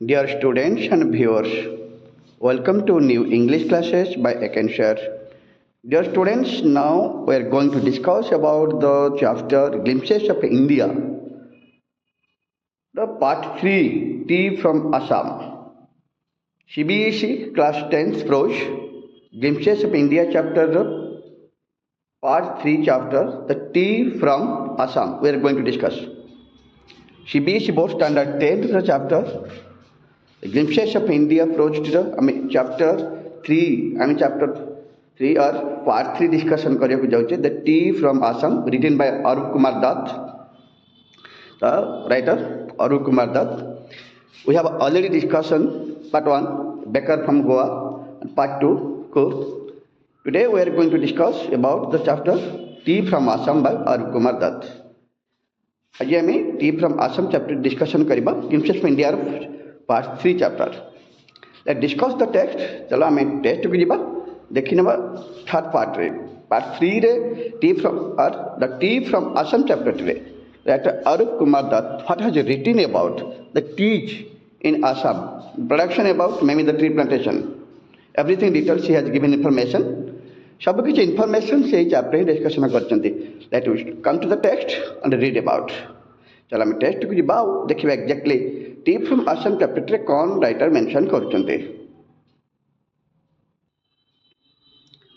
Dear students and viewers, welcome to new English classes by Akenshare. Dear students, now we are going to discuss about the chapter Glimpses of India, the part 3, Tea from Assam. CBSE class 10th Prose, Glimpses of India chapter, part 3 chapter, the Tea from Assam, we are going to discuss. CBSE board standard 10th chapter, Glimpses of India approach to the chapter 3 or part 3 discussion କରିବାକୁ ଯାଉଛି The Tea from Assam written by Arup Kumar Dutt, the writer Arup Kumar Dutt. We have already discussion part 1 Becker from Goa and part 2 Cook. Today we are going to discuss about the chapter Tea from Assam by Arup Kumar Dutt. आज आम T from Assam chapter discussion करबा glimpses of India part 3 chapter. Let discuss the text. चलो आम text को जीवा देखि नबा third part रे पार्ट 3 रे टी फ्रॉम और the tea from Assam chapter रे writer Arup Kumar Dutta what has written about the teas in Assam production about maybe the tree plantation everything details he has given information सब किसी इनफॉरमेशन से chapter discussion करछंती. Let we come to the text and read about. चलो हम text को जीवा देखिबा exactly tea from Assam chapter रे कौन writer mention करछंती.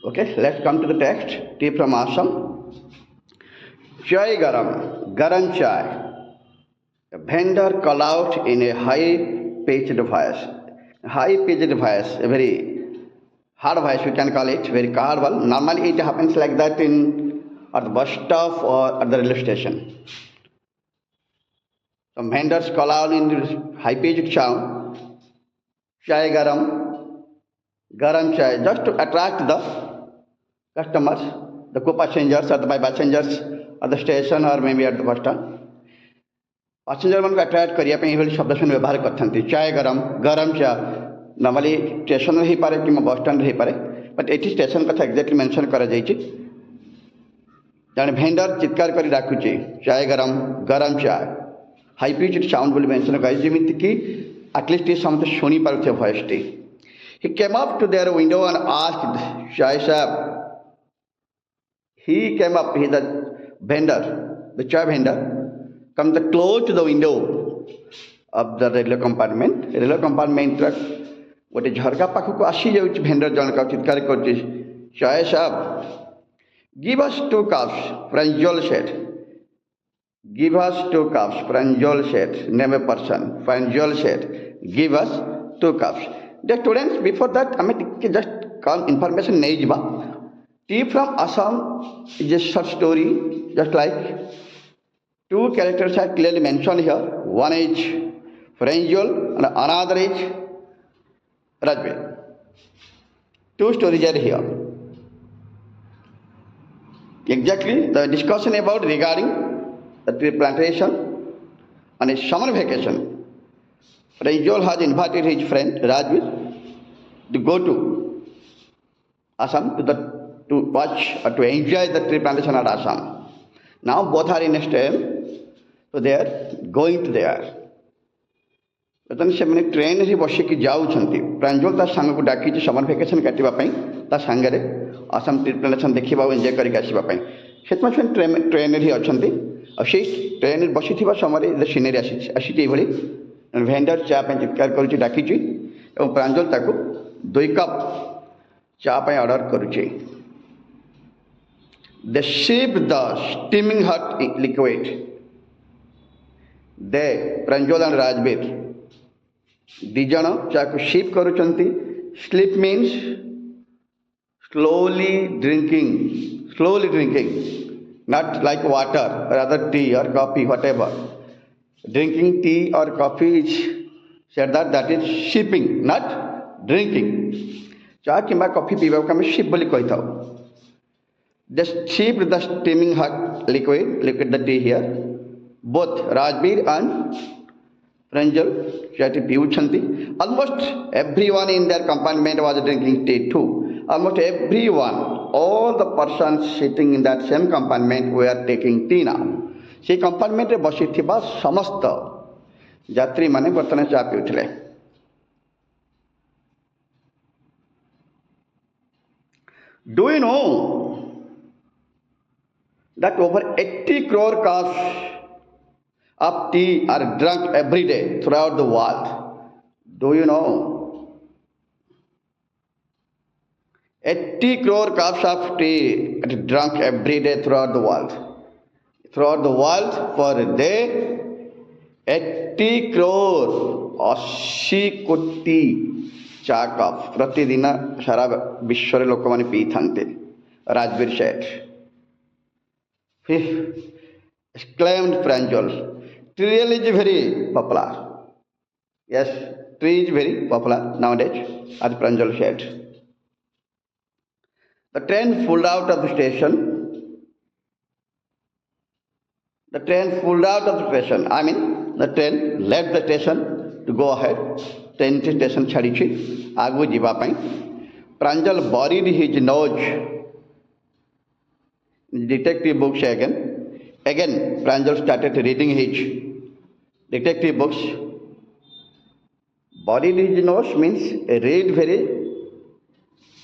Okay let's come to the text. Tea from Assam. Chai गरम चाय. A vendor called out in a high-pitched voice, a very hard voice we can call it, very hard one. Normally it happens like that at the bus stop or at the railway station. Some vendors call out in high-pitched sound, chai garam chai, just to attract the customers, the co-passengers or the by-passengers at the station or maybe at the bus stop. Passenger मन को attract करिया पे एभली शब्द सुन व्यवहार करथंती. चाय गरम चा नॉर्मली स्टेशन रे ही पारे कि बस स्टैंड रे पारे बट एटी स्टेशन कथा एग्जैक्टली मेंशन करा जायछि. जने भेंडर चित्कार करी डाकुची चाय गरम चाय हाई पिच्ड साउंड बोली मेंशन करा जेमिति कि एटलीस्ट ये समझ सुनी पारुथे voice tea. He came up to their window and asked chai sahab. He came up he the vendor, the chai vendor come the close to the window of the railway compartment. Railway compartment rak gote jharka pakku ashi jauchi vendor janka chitkar korchi chai sahab give us 2 cups. Pranjal said give us 2 cups. Pranjal said name a person. Pranjal said give us 2 cups. The students before that ame just call information nei jiba. Tea from Assam is a short story, just like 2 characters are clearly mentioned here. One is Pranjal and another is Rajbir. 2 stories are here. Exactly the discussion about regarding the tree plantation and a summer vacation. Pranjal has invited his friend Rajbir to go to Assam to watch or to enjoy the tree plantation at Assam. Now both are in a stem, so they are going to there. ବର୍ତ୍ତମାନ ସେମାନେ ଟ୍ରେନ୍ରେ ବସିକି ଯାଉଛନ୍ତି. ପ୍ରାଞ୍ଜଳ ତା ସାଙ୍ଗକୁ ଡାକିଛି ସମର vacation କାଟିବା ପାଇଁ ତା ସାଙ୍ଗରେ ଆସାମ ଟ୍ରି ପ୍ଲାଣ୍ଟେସନ୍ ଦେଖିବା ଆଉ ଏନ୍ଜୟ କରିକି ଆସିବା ପାଇଁ. ସେଥିପାଇଁ ସେମାନେ ଟ୍ରେନ୍ରେ ହିଁ ଅଛନ୍ତି. ଆଉ ସେଇ ଟ୍ରେନ୍ରେ ବସିଥିବା ସମୟରେ ସିନେରୀ ଆସିଛି ଏଇଭଳି ଭେଣ୍ଡର ଚା ପାଇଁ ଚିତ୍କାର କରୁଛି ଡାକିଛି ଏବଂ ପ୍ରାଞ୍ଜଳ ତାକୁ 2 କପ୍ ଚା ପାଇଁ ଅର୍ଡ଼ର କରୁଛି. They sip the steaming hot liquid. They, Pranjal and Rajbir, dijana chaku sip karuchanti. Sleep means slowly drinking, not like water or other tea or coffee, whatever. Drinking tea or coffee is said that is sipping, not drinking. Cha kimba coffee piba ko ame sip boli kahithau. Just sip the steaming hot liquid the tea here. Both Rajbir and Pranjal started piuchanti. Almost everyone in their compartment was drinking tea too. Almost everyone, all the persons sitting in that same compartment were taking tea now. से compartment रे बसिथिबा समस्त यात्री माने बर्तन चा पिउथिले. Do you know that over 80 crore cups of tea are drunk every day throughout the world? Do you know? 80 crore cups of tea are drunk every day throughout the world. Throughout the world per day 80 crore 80 କୋଟି ଚା cup ପ୍ରତିଦିନ ସାରା ବିଶ୍ୱରେ ଲୋକମାନେ ପିଇଥାନ୍ତି, ରାଜବୀର ସେଠ। Exclaimed Pranjal, "Trial is very popular." Yes, tree is very popular nowadays, as Pranjal said. The train pulled out of the station. The train pulled out of the station. I mean, the train left the station to go ahead. Train station ଛାଡ଼ିଛି ଆଗକୁ ଯିବା ପାଇଁ। Pranjal buried his nose in detective books again. Again, Pranjal started reading his detective books. Buried his nose means read very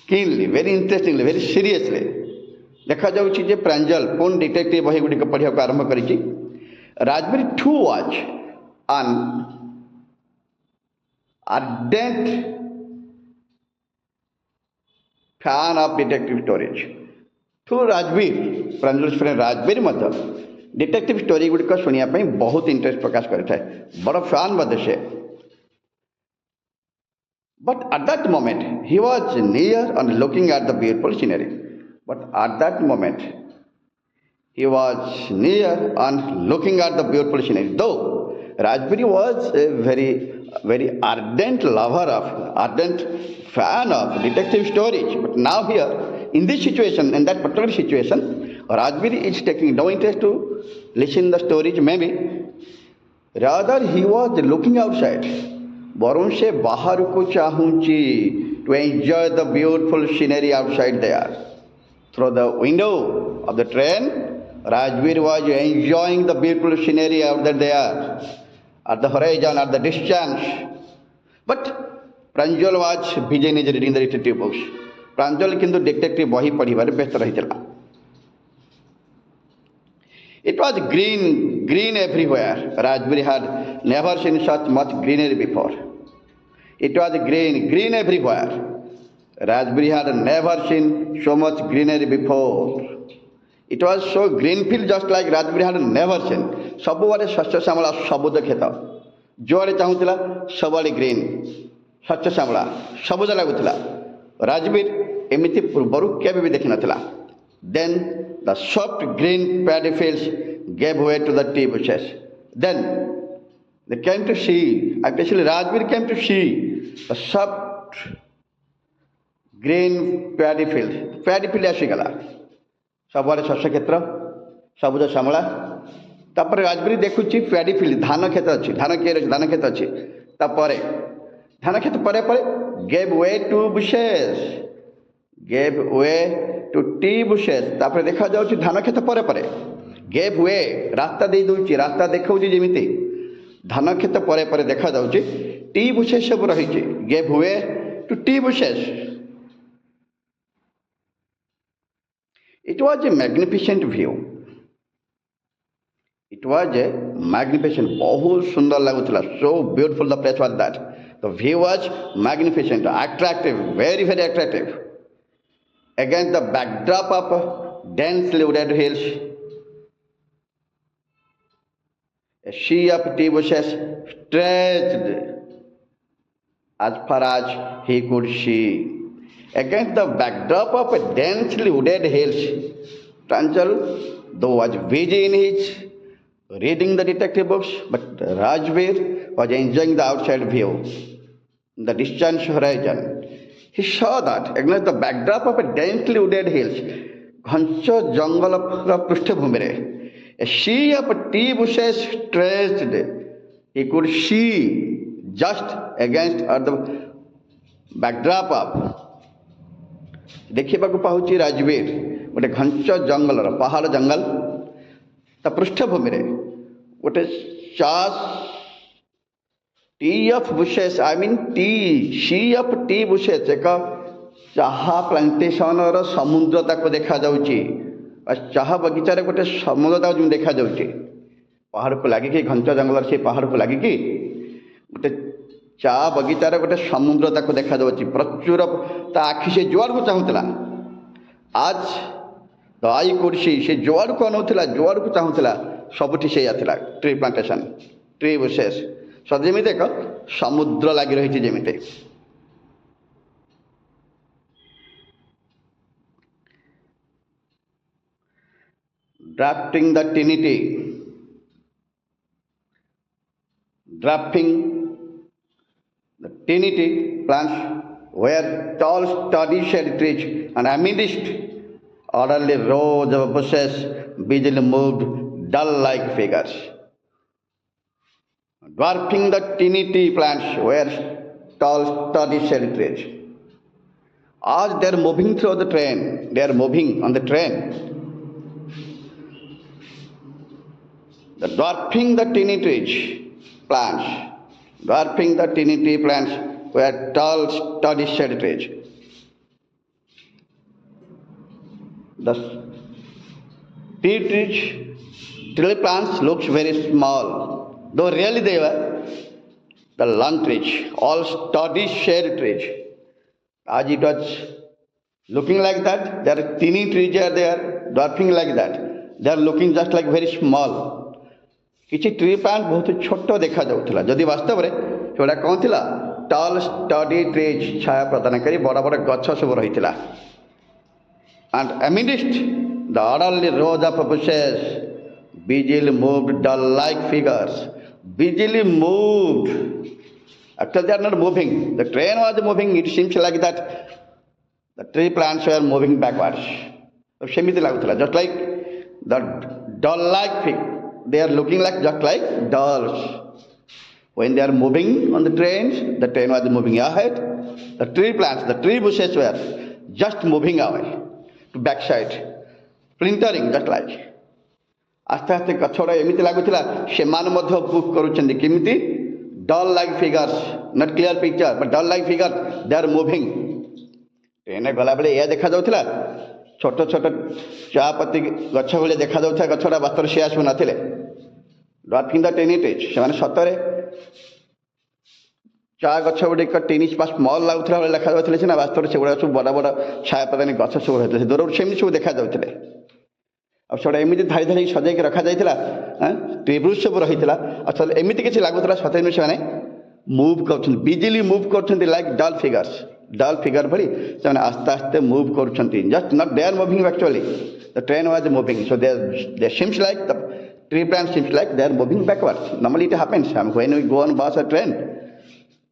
keenly, very interestingly, very seriously. ଦେଖାଯାଉଛି ଯେ ପ୍ରାଞ୍ଜଲ ପୁଣି detective ବହି ଗୁଡ଼ିକ ପଢ଼ିବାକୁ ଆରମ୍ଭ କରିଛି। Rajbir to watch an ardent fan of detective stories. To Rajbir, Pranjal friend Rajbir ମଧ୍ୟ detective story ଗୁଡ଼ିକ ଶୁଣିବା ପାଇଁ ବହୁତ ଇଣ୍ଟରେଷ୍ଟ ପ୍ରକାଶ କରିଥାଏ, ବଡ଼ ଫ୍ୟାନ୍ ମଧ୍ୟ ସେ। But at that moment, he was near and looking at the beautiful scenery. But at that moment, he was near and looking at the beautiful scenery. Though Rajbiri was a very ardent fan of detective stories. But now here, in this situation, in that particular situation, Rajbiri is taking no interest to listen the stories maybe. Rather, he was looking outside. ବରଂ ସେ ବାହାରକୁ ଚାହୁଁଛି to enjoy the beautiful scenery outside there. Through the window of the train, Rajbir was enjoying the beautiful scenery out there at the horizon, at the distance. But Pranjal was busy in reading the detective books. Pranjal କିନ୍ତୁ detective ବହି ପଢ଼ିବାରେ ବ୍ୟସ୍ତ ରହିଥିଲା। It was green everywhere. Rajbir had never seen such much greenery before. It was green everywhere. Rajbir had never seen so much greenery before. It was so green field just like Rajbir had never seen. ସବୁଆଡ଼େ ଶସ୍ୟ ଶ୍ୟାମଳା ସବୁଜ କ୍ଷେତ, ଯୁଆଡ଼େ ଚାହୁଁଥିଲା ସବୁଆଡ଼େ green, ଶସ୍ୟ ଶ୍ୟାମଳା ସବୁଜ ଲାଗୁଥିଲା। ରାଜବୀର ଏମିତି ପୂର୍ବରୁ କେବେ ବି ଦେଖିନଥିଲା। Then the soft green paddy fields gave way to the tea bushes. Then they came to see, especially Rajbir came to see the soft green paddy field. Paddy field ଆସିଗଲା, ସବୁଆଡ଼େ ଶସ୍ୟ କ୍ଷେତ୍ର ସବୁଜ ଶ୍ୟାମଳା। ତାପରେ ରାଜବୀର ଦେଖୁଛି ପ୍ୟାଡି ଫିଲ୍ଡ, ଧାନ କ୍ଷେତ ଅଛି, ଧାନ କ୍ଷେତ ଅଛି। ତାପରେ ଧାନ କ୍ଷେତ ପରେ ପରେ gave way to bushes, gave way to tea bushes. ତାପରେ ଦେଖାଯାଉଛି ଧାନ କ୍ଷେତ ପରେ ପରେ gave way, ରାସ୍ତା ଦେଇ ଦେଉଛି, ରାସ୍ତା ଦେଖାଉଛି ଯେମିତି ଧାନ କ୍ଷେତ ପରେ ପରେ ଦେଖାଯାଉଛି ଟି ବୁଶେସ୍ ସବୁ ରହିଛି। gave way to tea bushes. It was a magnificent view. It was a magnificent, बहुत सुंदर लाଗୁଥିଲା। So beautiful the place was that. The view was magnificent, attractive, very attractive. Against the backdrop of densely wooded hills, a sea of tea bushes stretched as far as he could see. Against the backdrop of densely wooded hills, Pranjal, though was busy in his reading the detective books, but Rajbir was enjoying the outside view, the distant horizon. He saw that against the backdrop of a densely wooded hills, ଘଞ୍ଚ ଜଙ୍ଗଲର ପୃଷ୍ଠଭୂମିରେ, a sea of tea bushes stretched. He could see just against the backdrop of, ଦେଖିବାକୁ ପାଉଛି ରାଜବୀର ଗୋଟେ ଘଞ୍ଚ ଜଙ୍ଗଲର, ପାହାଡ଼ ଜଙ୍ଗଲ, ତା ପୃଷ୍ଠଭୂମିରେ ଗୋଟେ tea of bushes, I mean tea, sea of tea bushes, ଏକ ଚାହା ପ୍ଲାଣ୍ଟେସନର ସମୁଦ୍ର ତାକୁ ଦେଖାଯାଉଛି, ବା ଚାହା ବଗିଚାରେ ଗୋଟେ ସମୁଦ୍ର ତାକୁ ଯେମିତି ଦେଖାଯାଉଛି, ପାହାଡ଼କୁ ଲାଗିକି ଘଞ୍ଚ ଜଙ୍ଗଲର ସେ ପାହାଡ଼କୁ ଲାଗିକି ଗୋଟେ ଚା ବଗିଚାରେ ଗୋଟେ ସମୁଦ୍ର ତାକୁ ଦେଖାଯାଉଛି ପ୍ରଚୁର। ତା ଆଖି ସେ ଯୁଆଡ଼କୁ ଚାହୁଁଥିଲା, ଆଜ ଦ ଆଇ କୁଡ୍ ସି, ସେ ଯୁଆଡ଼କୁ ଅନଉଥିଲା, ଯୁଆଡ଼କୁ ଚାହୁଁଥିଲା, ସବୁଠି ସେଇଆ ଥିଲା ଟ୍ରି ପ୍ଲାଣ୍ଟେସନ୍, ଟ୍ରି ବୁସେସ୍, ସତ ଯେମିତି ଏକ ସମୁଦ୍ର ଲାଗି ରହିଛି ଯେମିତି। Drafting the Trinity, drafting the Trinity plants were tall, sturdy shade trees and amidst orderly rows of bushes, busily moved dull-like figures. Dwarfing the Trinity plants were tall, sturdy shade trees. As they are moving through the train, they are moving on the train. The dwarfing the Trinity plants, dwarfing the Trinity plants were tall, sturdy shade trees. The tree plants looks very small, though really they were the lung trees, all sturdy shade trees. As it was looking like that, their teeny trees are there, dwarfing like that. They are looking just like very small. କିଛି tree plant ବହୁତ ଛୋଟ ଦେଖାଯାଉଥିଲା, ଯଦି ବାସ୍ତବରେ ସେଗୁଡ଼ା କ'ଣ ଥିଲା? Tall study trees, ଛାୟା ପ୍ରଦାନକାରୀ ବଡ଼ ବଡ଼ ଗଛ ସବୁ ରହିଥିଲା। And amidst the orderly rows of bushes, busily moved dull-like figures. Busily moved. Actually, they are not moving. The train was moving. It seems like that the tree plants were moving backwards. ସେମିତି ଲାଗୁଥିଲା, just like the dull-like figure. They are looking like just like dolls. When they are moving on the train was moving ahead. The tree plants, the tree bushes were just moving away to backside, splintering just like. ଆସ୍ତେ ଆସ୍ତେ ଗଛଗୁଡ଼ା ଏମିତି ଲାଗୁଥିଲା ସେମାନେ ମଧ୍ୟ book କରୁଛନ୍ତି କେମିତି? Doll like figures, not clear picture but doll like figure, they are moving. ଟ୍ରେନରେ ଗଲାବେଳେ ଏହା ଦେଖାଯାଉଥିଲା, ଛୋଟ ଛୋଟ ଚା ପତି ଗଛ ଭଳି ଦେଖାଯାଉଥିବା ଗଛଟା ବାସ୍ତବରେ ସେ ଆସୁ ନଥିଲେ। ଡ୍ୱାର୍ଫିଂ ଦ Trinity, ସେମାନେ ସତରେ ଚା ଗଛ ଗୁଡ଼ିକ ଟିନିସ୍ ବା ସ୍ମଲ୍ ଲାଗୁଥିଲା ଭଳି ଦେଖାଯାଉଥିଲେ ସିନା, ବାସ୍ତବରେ ସେଗୁଡ଼ାକ ସବୁ ବଡ଼ ବଡ଼ ଛାୟା ପ୍ରଦାନୀ ଗଛ ସବୁ ରହିଥିଲେ, ସେ ଦୂରରୁ ସେମିତି ସବୁ ଦେଖାଯାଉଥିଲେ। ଆଉ ସେଗୁଡ଼ା ଏମିତି ଧାଡ଼ି ଧାଡ଼ି ସଜାଇକି ରଖାଯାଇଥିଲା, ଟ୍ରିବ୍ୟୁଟ୍ ସବୁ ରହିଥିଲା। ଆଉ ଏମିତି କିଛି ଲାଗୁଥିଲା ସତେ ଯେମିତି ସେମାନେ ମୁଭ୍ କରୁଛନ୍ତି, ବିଜିଲି ମୁଭ୍ କରୁଛନ୍ତି, like doll figures, doll figure ଭଳି ସେମାନେ ଆସ୍ତେ ଆସ୍ତେ ମୁଭ୍ କରୁଛନ୍ତି। Just not they are moving actually, the train was moving, so they seems like the tree plant seems like they are moving backwards. Normally it happens when we go on bus or train,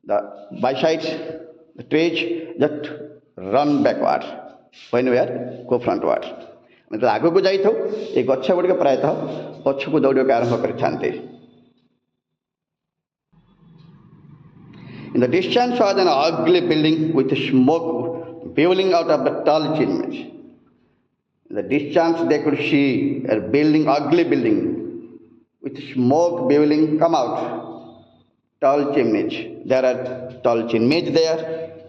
the by sides, the trees just run backwards when we are go frontwards. मतलब आगକୁ ଯାଇଥାଉ ଏ ଗଛ ଗୁଡ଼ିକ ପ୍ରାୟତଃ ପଛକୁ ଦୌଡ଼ିବାକୁ ଆରମ୍ଭ କରିଥାନ୍ତି। In the distance was an ugly building with smoke billowing out of the tall chimneys. In the distance they could see a building, ugly building, with smoke billowing come out, tall chimneys. There are tall chimneys there,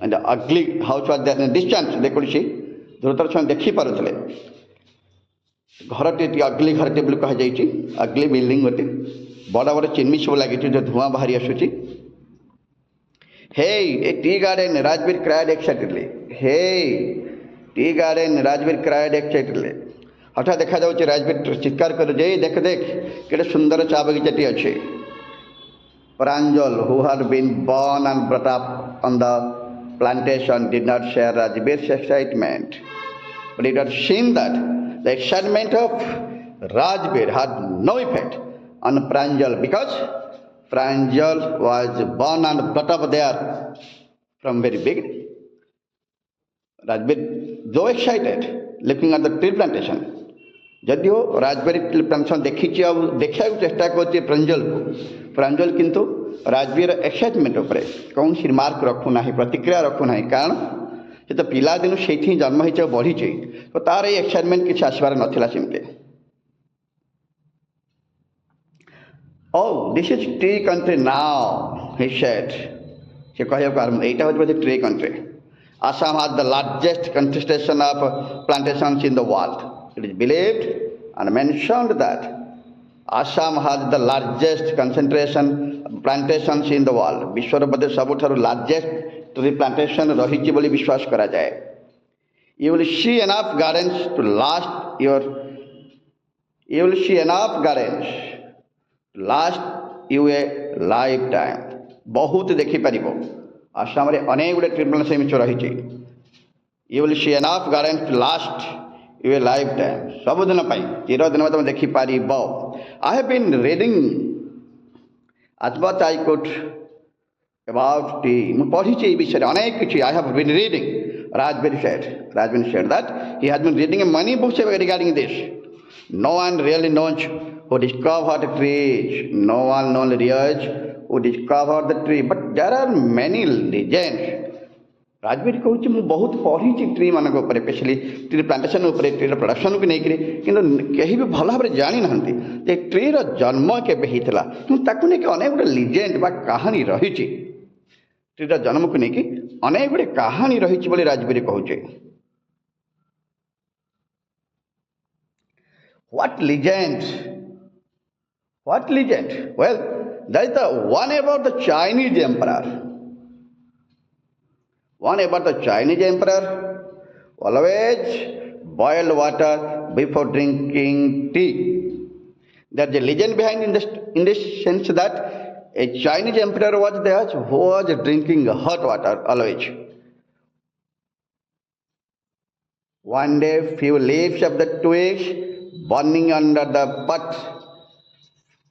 and the ugly house was there. In the distance they could see, ଦୂରତର ସେମାନେ ଦେଖିପାରୁଥିଲେ। ଘରଟି ଟିକେ ଅଗ୍ଲି ଘରଟି ବୋଲି କୁହାଯାଇଛି, ଅଗ୍ଲି building ଗୋଟେ, ବଡ଼ ବଡ଼ ଚିମ୍ନି ସବୁ ଲାଗିଛି, ଯେଉଁ ଧୂଆଁ ବାହାରି ଆସୁଛି। Hey, a tea garden, Rajbir cried excitedly. Hey, tea garden, Rajbir cried excitedly. ହଠାତ୍ ଦେଖାଯାଉଛି ରାଜବୀର ଚିତ୍କାର କରି, ଯେ ଦେଖ ଦେଖ କେତେ ସୁନ୍ଦର ଚା ବଗିଚାଟି ଅଛି। Pranjal, who had been born and brought up on the plantation, did not share Rajbir's excitement. But it was seen that the excitement of Rajbir had no effect on Pranjal, because Pranjal was born and brought up there from very beginning. Rajbir, though excited, looking at the tree plantation, ଯଦିଓ ରାଜବେରୀ plantation ଦେଖିଛି ଆଉ ଦେଖିବାକୁ ଚେଷ୍ଟା କରୁଛି ପ୍ରାଞ୍ଜଲକୁ, ପ୍ରାଞ୍ଜଲ କିନ୍ତୁ Rajbir excitement ଉପରେ କୌଣସି remark ରଖୁନାହିଁ, ପ୍ରତିକ୍ରିୟା ରଖୁନାହିଁ, କାରଣ ସେ ତ ପିଲାଦିନୁ ସେଇଠି ହିଁ ଜନ୍ମ ହେଇଛି ଆଉ ବଢ଼ିଛି, ତ ତାର ଏଇ ଏକ୍ସାଇଟମେଣ୍ଟ କିଛି ଆସିବାର ନଥିଲା ସେମିତି। Oh, this is tree country now, he said. ସେ କହିବାକୁ ଆରମ୍ଭ, ଏଇଟା ହେଉଛି ବୋଧେ tree country. Assam has the largest concentration of plantations in the world. It is believed and mentioned that Assam has the largest concentration of plantations in the world. विश्वर Bodhe सबुठारु largest tree plantation रही बोली विश्वास करा जाए. You will see enough gardens to last you a lifetime. बहुत देखी पारिबो. आसाम रे अनेक गुडे ट्री प्लांटेशन रही. You will see enough gardens to last you a lifetime. सबुदिन पाई चिर दिन तुम देखी पारिबो. I have been reading as much I could about tea. मैं पढ़ी ची विषय अनेक किछि. I have been reading. Rajbir said that he has been reading many books regarding this. No one really knows who discovered the trees. No one knows really who discovered the tree. But there are many legends. Rajbir कहूँ मुझे बहुत पढ़ी tree मान specially tree plantation tree production को लेकर कि कहीं भी भल भाव जानी ना ट्री जन्म केवे होता कि अनेक गुड़े लिजेंड बा कहानी रही. ट्री जन्म को लेकिन अनेक गुड़े कहानी रही राजबीर कहूँ. What legend? Well, there is the one about the Chinese emperor. Always boil water before drinking tea. There is a legend behind in this sense that a Chinese emperor was there who was drinking hot water always. One day, few leaves of the twigs burning under the pot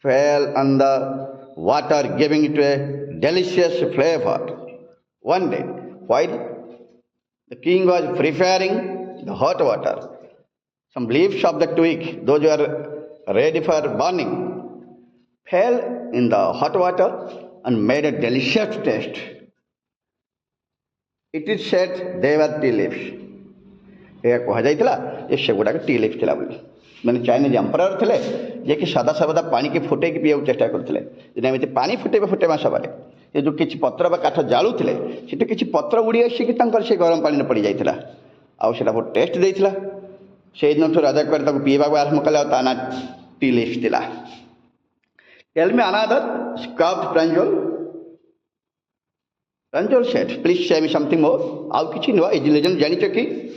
fell on the water, giving it a delicious flavor. One day, while the king was preparing the hot water, some leaves of the twig, those who are ready for burning, fell in the hot water and made a delicious taste. It is said they were tea leaves. कहुला से गुड़ाक T लिप्स था बोली मैंने Chinese emperor थे जे कि सादा सादा पानी की फुटे पीवा चेष्टा करते पानी फुटेबा सबारे ये जो किसी पत्र बा काठ जालुले से किसी पत्र उड़ी आसिक से गरम पानी पड़ जाता आउटा बहुत टेस्ट देता से दिन राजा कह पीवा आरम्भ कले ना टी लिप्स था. Tell me another scrubbed Pranjal said, please say me something more. आउ किसी नुआ इज लेजेंड जानी कि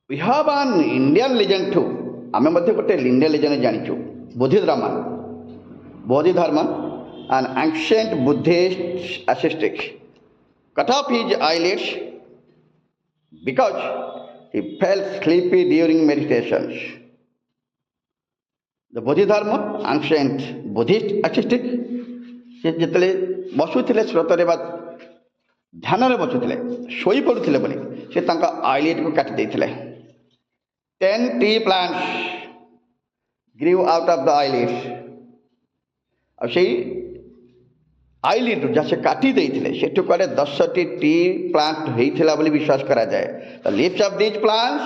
we have an Indian legend too. आमे मध्य गोटे इंडियन लेजेंड जानिछु Bodhidharma, an ancient Buddhist ascetic, cut off his eyelids because he felt sleepy during meditations. The Bodhidharma, ancient Buddhist ascetic, से जितले बसुले स्रोतरे बा ध्यान बसुले शोई पड़ुले बोली से आईलिड को काटी देते. 10 tea plants grew out of the eyelids. अब से आईलिड जहाँ से काटी देते से कड़े 10 टी प्लांट होता बोली विश्वास करा जाए. The leaves of these plants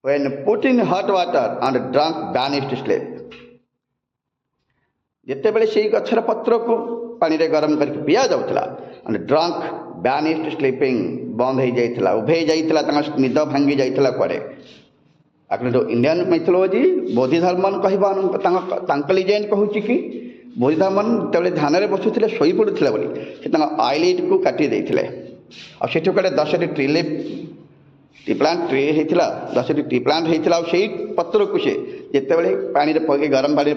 when put in hot water and drunk vanished to sleep. जिते बड़े से गचर पत्र को पानी रे गरम करके पिया जाऊला and drunk vanished sleeping बंद हो जाता उभे जाता निद भांगी जाता कड़े. आपने तो इंडियन मैथोलॉजी बोधिधर्मन कहवा लिजेंड कहूँ कि बोधिधर्मन जो ध्यान बसुले शोई पड़ुले बोली से आईलिड को काटी देते और से कड़े 10 टी प्लांट ट्री होता 10 टी प्लांट होता से पत्र को से जिते पानी पकड़ गरम पानी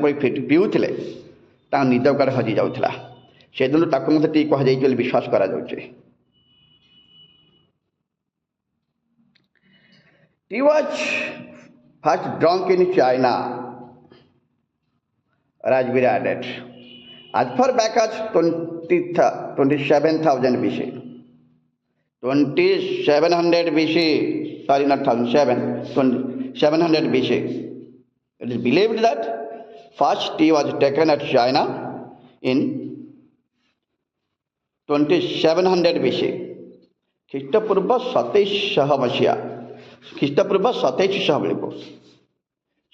पीऊले निद कड़े हजि जाऊला से दिन मत टी कहुई विश्वास करा जाउछे. Tea was first drunk in China, Rajbir added, as far back as 27,000 BC. 2700 BC, sorry not 700 BC. It is believed that first tea was taken at China in 2700 BC. ख्रीष्टपूर्व 2700 मसीहा ख्रीष्टपूर्व 2700 बेले को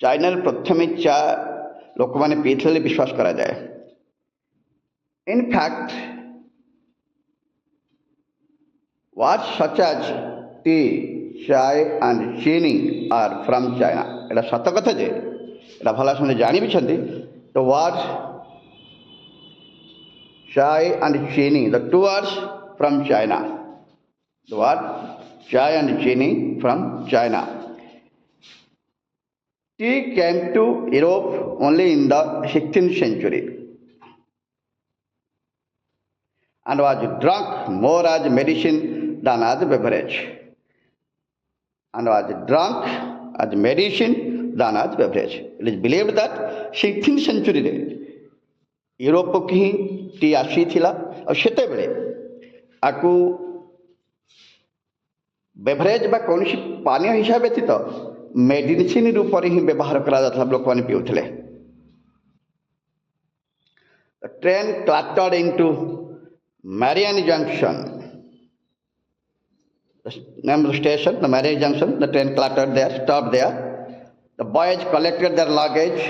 चाइना प्रथम चा लोक मैंने पीते विश्वास करा जाए. In fact, words such as tea, chai and chini are from China. এটা সত্য কথা যে এটা ভালো শুনে জানিবিଛନ୍ତି the words chai and chini, the two words from China. The word chai and chini from China. Tea came to Europe only in the 16th century and was drunk more as medicine than as a beverage. And was drunk as medicine than as beverage. It is believed that 16th century ରେ ୟୁରୋପକୁ ହିଁ ଟି ଆସିଥିଲା ଆଉ ସେତେବେଳେ ଆକୁ beverage ବା କୌଣସି ପାନୀୟ ହିସାବ ବ୍ୟତୀତ ମେଡିସିନ ରୂପରେ ହିଁ ବ୍ୟବହାର କରାଯାଉଥିଲା ଲୋକମାନେ ପିଉଥିଲେ. The train clattered into Marian Junction. The name of the station, the Marian Junction. The train clattered there, stopped there. The boys collected their luggage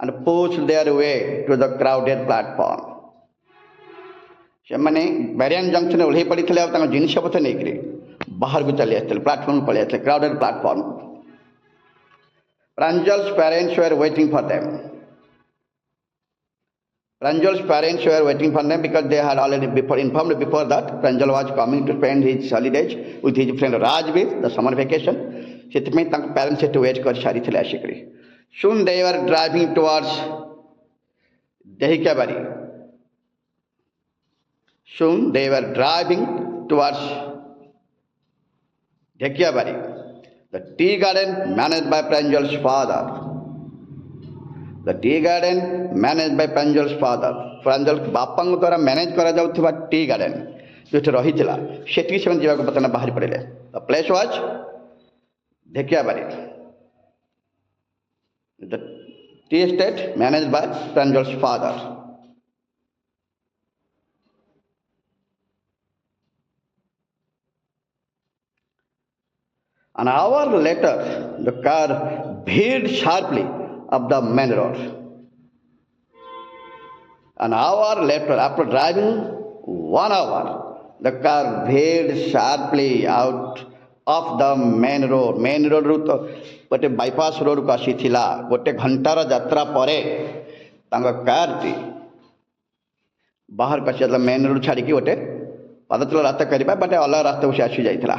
and pushed their way to the crowded platform. ସେମାନେ ମ୍ୟାରିଆନ୍ ଜଙ୍କସନରେ ଓହ୍ଲେଇ ପଡ଼ିଥିଲେ ଆଉ ତାଙ୍କ ଜିନିଷପତ୍ର ନେଇକରି ବାହାରକୁ ଚାଲି ଆସିଥିଲେ, ପ୍ଲାଟଫର୍ମକୁ ପଳାଇ ଆସିଥିଲେ, କ୍ରାଉଡେଡ୍ platform. Pranjal's parents were waiting for them. Pranjal's parents were waiting for them because they had already informed before that Pranjal was coming to spend his holidays with his friend Rajbir, the summer vacation. ସେଥିପାଇଁ ତାଙ୍କ parents ସେଠି wait କରିସାରିଥିଲେ ଆସିକରି. Soon they were driving towards Dehikabari. Soon they were driving towards Dehikabari, the tea garden managed by Pranjal's father. The tea garden managed by Pranjal's father. Pranjal ବାପାଙ୍କ ଦ୍ୱାରା manage କରାଯାଉଥିବା ଟି garden ଯେଉଁଠି ରହିଥିଲା ସେଠିକି ସେମାନେ ଯିବାକୁ ବର୍ତ୍ତମାନ ବାହାରି ପଡ଼ିଲେ. The place was Dehikabari. The tea estate managed by Pranjal's father. An hour later, the car veered sharply up the main road. An hour later, after driving 1 hour, the car veered sharply out of the main road. Main road ରୁ ତ ଗୋଟେ bypass ରୋଡ଼କୁ ଆସିଥିଲା. ଗୋଟେ ଘଣ୍ଟାର ଯାତ୍ରା ପରେ ତାଙ୍କ କାର୍ଟି ବାହାରକୁ ଆସିଥିଲା. ମେନ୍ ରୋଡ଼ ଛାଡ଼ିକି ଗୋଟେ ପାଦଚଳ ରାସ୍ତା କରିବା ବାଟେ ଅଲଗା ରାସ୍ତାକୁ ସେ ଆସିଯାଇଥିଲା.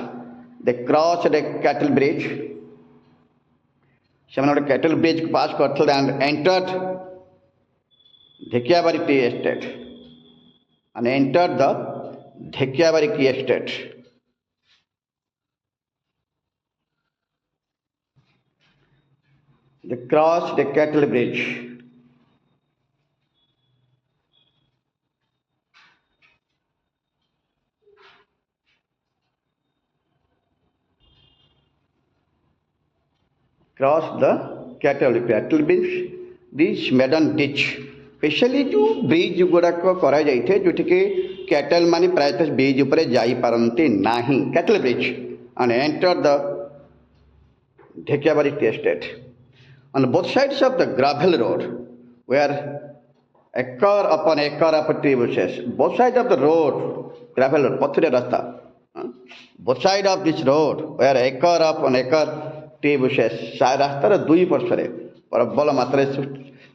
They crossed a cattle bridge. ସେମାନେ ଗୋଟେ cattle bridge ପାସ୍ କରିଥିଲେ and entered Dehikabari tea estate. And entered the Dehikabari tea estate. They crossed the cattle bridge. Crossed the cattle bridge. This maiden ditch. Specially जो bridge गुड़ाक कराइए जोटिके cattle माने प्रायतः bridge उपर जापारती ना. Cattle bridge and entered the Dehikabari tea estate. On both sides of the gravel road were acre upon acre of tree bushes. Both sides of the road, gravel road, pathuriya rasta. Both sides of this road were acre upon acre tree bushes. ରାସ୍ତାର ଦୁଇ ପାର୍ଶ୍ୱରେ ପ୍ରବଳ ମାତ୍ରାରେ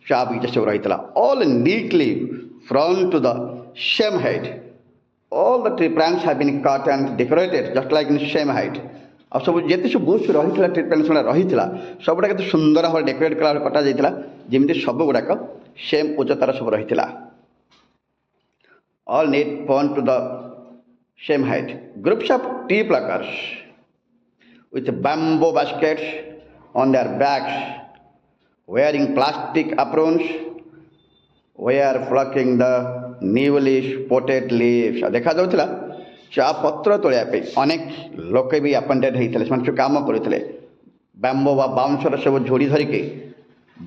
ଚା ବଗିଚା ସବୁ ରହିଥିଲା. All neatly front to the same height. All the tree plants have been cut and decorated just like in same height. ଆଉ ସବୁ ଯେତେ ସବୁ ବୁସ୍ ରହିଥିଲା ଟ୍ରି ପ୍ଲାଣ୍ଟ ଗୁଡ଼ା ରହିଥିଲା ସବୁଗୁଡ଼ା କେତେ ସୁନ୍ଦର ଭାବରେ ଡେକୋରେଟ୍ କରା କଟାଯାଇଥିଲା ଯେମିତି ସବୁଗୁଡ଼ାକ ସେମ୍ ଉଚ୍ଚତାର ସବୁ ରହିଥିଲା. All neat front to the same height. Groups of tea pluckers with bamboo baskets on their backs, wearing plastic aprons, were plucking the newly spotted leaves. देखा जाउथिला चा पत्र तोलिया पे अनेक लोक भी अपॉइंटेड होते से काम करते बाम्बो बा बाउंसर सब झोड़ी धरिकी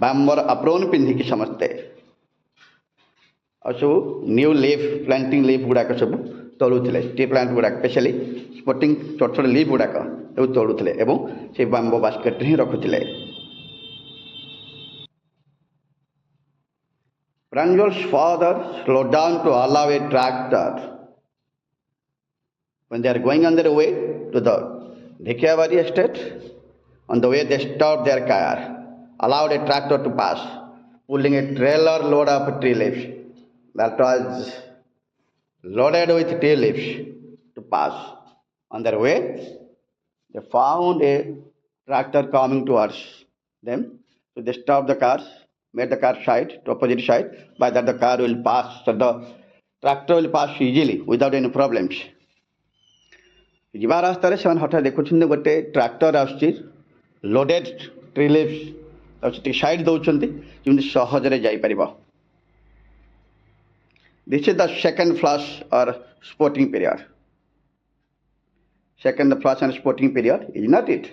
बाम्बर अप्रोन पिंधिकी समस्ते और सब न्यू लीफ प्लांटिंग लीफ गुड़ाक सब तोड़ुले. टी प्लांट गुड़ाक स्पेशली स्पोर्टिंग छोट छोट लीफ गुड़ाक सब तोड़ुले और से bamboo basket he रखुले. Pranjal's father slowed down to allow a tractor. When they are going on their way to the Dhikyavari estate, on the way they stopped their car, allowed a tractor to pass, pulling a trailer load of tree leaves that was loaded with tea leaves to pass. On their way, they found a tractor coming towards them. So they stopped the cars, made the car side to opposite side, by that the car will pass. So the tractor will pass easily without any problems. ଯିବା ରାସ୍ତାରେ ସେମାନେ ହଠାତ୍ ଦେଖୁଛନ୍ତି ଗୋଟେ tractor ଆସୁଛି loaded tree leaves ତାକୁ ଟିକେ side ଦେଉଛନ୍ତି ଯେମିତି ସହଜରେ ଯାଇପାରିବ. This is the second flush or sporting period. Second flush and sporting period, is not it?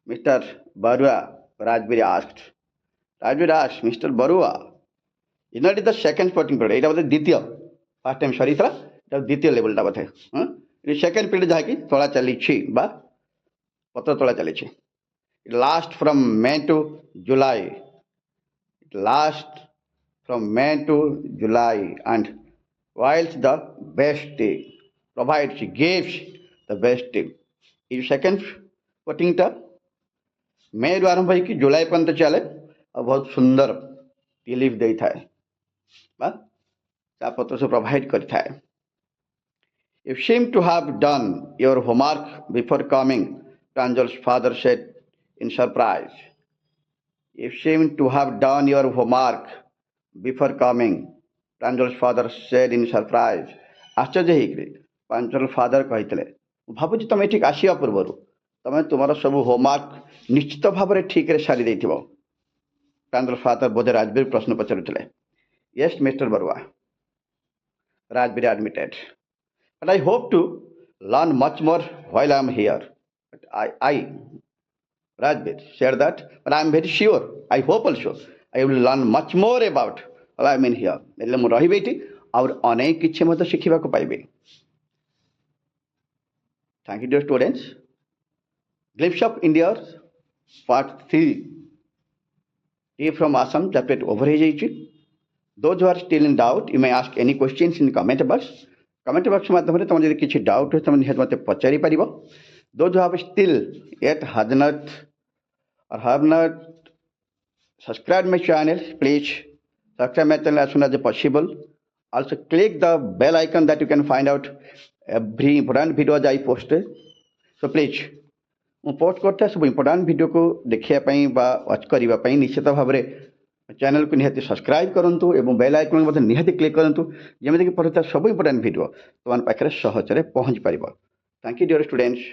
Mr. Barua, Rajbir asked. Rajbir asked, Mr. Barua, is not it the second sporting period? এটা বোধহয় দ্বিতীয়, first time sorry ଥିଲା, এটা দ্বিতীয় লেভেলটা বোধহয়. ଏଠି second period ଯାହାକି ତୋଳା ଚାଲିଛି ବା ପତ୍ର ତୋଳା ଚାଲିଛି. It lasts from May to July. It lasts from May to July, and whilst the best tea provides, gives the best tea. এই সেকেন্ড কোটিংটা ମେରୁ ଆରମ୍ଭ ହେଇକି ଜୁଲାଇ ପର୍ଯ୍ୟନ୍ତ ଚାଲେ ଆଉ ବହୁତ ସୁନ୍ଦର ଟି ଲିଭ୍ ଦେଇଥାଏ ବା ଚା ପତ୍ର ସବୁ ପ୍ରୋଭାଇଡ଼ କରିଥାଏ. You seem to have done your homework before coming, Pranjal's father said in surprise. You seem to have done your homework before coming, Pranjal's father said in surprise. ଆଶ୍ଚର୍ଯ୍ୟ ହେଇକିରି ପ୍ରାଞ୍ଜଲ ଫାଦର କହିଥିଲେ, ମୁଁ ଭାବୁଛି ତମେ ଏଠିକି ଆସିବା ପୂର୍ବରୁ ତମେ ତୁମର ସବୁ ହୋମୱାର୍କ ନିଶ୍ଚିତ ଭାବରେ ଠିକରେ ସାରି ଦେଇଥିବ. ପ୍ରାଞ୍ଜଲ ଫାଦର ବୋଧେ ରାଜବୀର ପ୍ରଶ୍ନ ପଚାରୁଥିଲେ. Yes, Mr. Barua, Rajbir admitted. But I hope to learn much more while I am here. But I Rajbir said that, but I am very sure, I hope also, I will learn much more about while I am in here. એટલે ମୁଁ ରହିବି ଏଠି ଆଉ ଅନେକ କିଛି ମଧ୍ୟ ଶିଖିବାକୁ ପାଇବି. Thank you, dear students. Glimpse of India, part 3. Tea from Assam, chapter over ହେଇଯାଇଛି. Those who are still in doubt, you may ask any questions in the comment box. Comment box ମାଧ୍ୟମରେ ତମର ଯଦି କିଛି ଡାଉଟ୍ ହୁଏ ତମେ ନିହାତି ମୋତେ ପଚାରି ପାରିବ. Those who have still yet have not subscribed my channel, please subscribe my channel as soon as possible. Also click the bell icon that you can find out every important video that I post. So please, ମୁଁ post କରିଥିବା ସବୁ important ଭିଡ଼ିଓକୁ ଦେଖିବା ପାଇଁ ବା watch କରିବା ପାଇଁ ନିଶ୍ଚିତ ଭାବରେ ଚ୍ୟାନେଲକୁ ନିହାତି ସବସ୍କ୍ରାଇବ୍ କରନ୍ତୁ ଏବଂ ବେଲ୍ ଆଇକନ୍କୁ ମଧ୍ୟ ନିହାତି କ୍ଲିକ୍ କରନ୍ତୁ, ଯେମିତିକି ପଢ଼ୁଥିବା ସବୁ ଇମ୍ପୋର୍ଟାଣ୍ଟ ଭିଡ଼ିଓ ତୁମ ପାଖରେ ସହଜରେ ପହଞ୍ଚି ପାରିବ. Thank you dear students.